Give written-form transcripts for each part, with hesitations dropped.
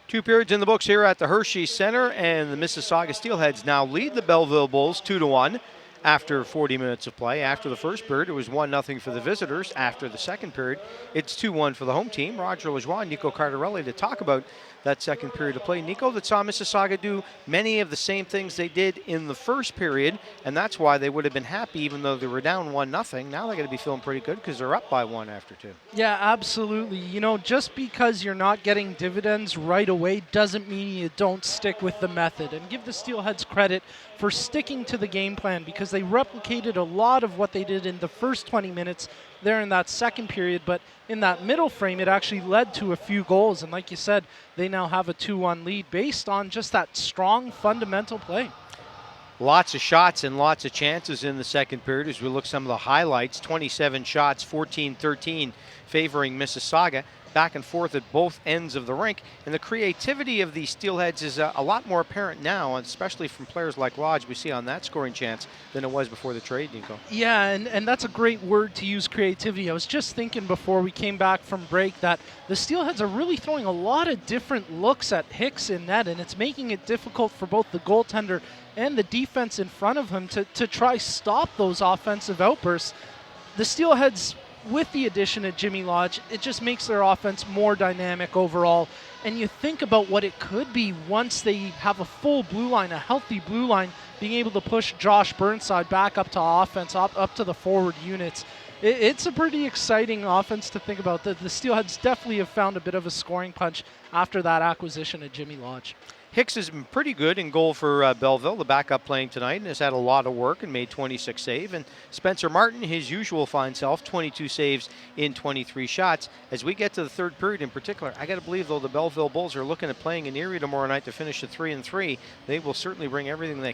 2 periods in the books here at the Hershey Center, and the Mississauga Steelheads now lead the Belleville Bulls 2-1 after 40 minutes of play. After the first period, it was 1-0 for the visitors. After the second period, it's 2-1 for the home team. Roger Lajoie and Nico Cardarelli to talk about that second period of play. Nico, that saw Mississauga do many of the same things they did in the first period, and that's why they would have been happy even though they were down 1-0. Now they're going to be feeling pretty good because they're up by 1 after 2. Yeah, absolutely. You know, just because you're not getting dividends right away doesn't mean you don't stick with the method. And give the Steelheads credit for sticking to the game plan, because they replicated a lot of what they did in the first 20 minutes there in that second period, but in that middle frame it actually led to a few goals, and like you said, they now have a 2-1 lead based on just that strong fundamental play. Lots of shots and lots of chances in the second period as we look some of the highlights. 27 shots, 14-13 favoring Mississauga. Back and forth at both ends of the rink. And the creativity of the Steelheads is a lot more apparent now, especially from players like Lodge we see on that scoring chance than it was before the trade, Nico. Yeah, and that's a great word to use, creativity. I was just thinking before we came back from break that the Steelheads are really throwing a lot of different looks at Hicks in net, and it's making it difficult for both the goaltender and the defense in front of him to try stop those offensive outbursts. The Steelheads, with the addition of Jimmy Lodge, it just makes their offense more dynamic overall. And you think about what it could be once they have a full blue line, a healthy blue line, being able to push Josh Burnside back up to offense, up to the forward units. It's a pretty exciting offense to think about. The Steelheads definitely have found a bit of a scoring punch after that acquisition of Jimmy Lodge. Hicks has been pretty good in goal for Belleville, the backup playing tonight, and has had a lot of work and made 26 saves. And Spencer Martin, his usual fine self, 22 saves in 23 shots. As we get to the third period in particular, I got to believe, though, the Belleville Bulls are looking at playing in Erie tomorrow night to finish at 3-3. They will certainly bring everything they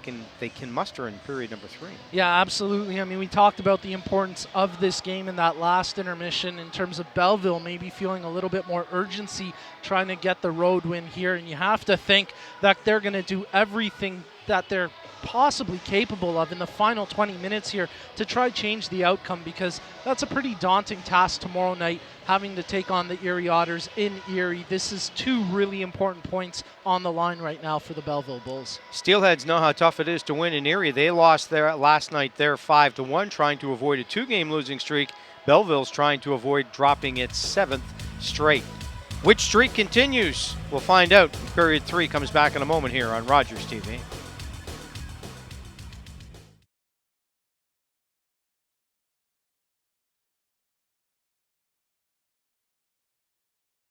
can muster in period number 3. Yeah, absolutely. I mean, we talked about the importance of this game in that last intermission in terms of Belleville maybe feeling a little bit more urgency trying to get the road win here, and you have to think that they're going to do everything that they're possibly capable of in the final 20 minutes here to try change the outcome, because that's a pretty daunting task tomorrow night, having to take on the Erie Otters in Erie. This is 2 really important points on the line right now for the Belleville Bulls. Steelheads know how tough it is to win in Erie. They lost there last night there 5-1, trying to avoid a 2-game losing streak. Belleville's trying to avoid dropping its 7th straight. Which streak continues? We'll find out. Period 3 comes back in a moment here on Rogers TV.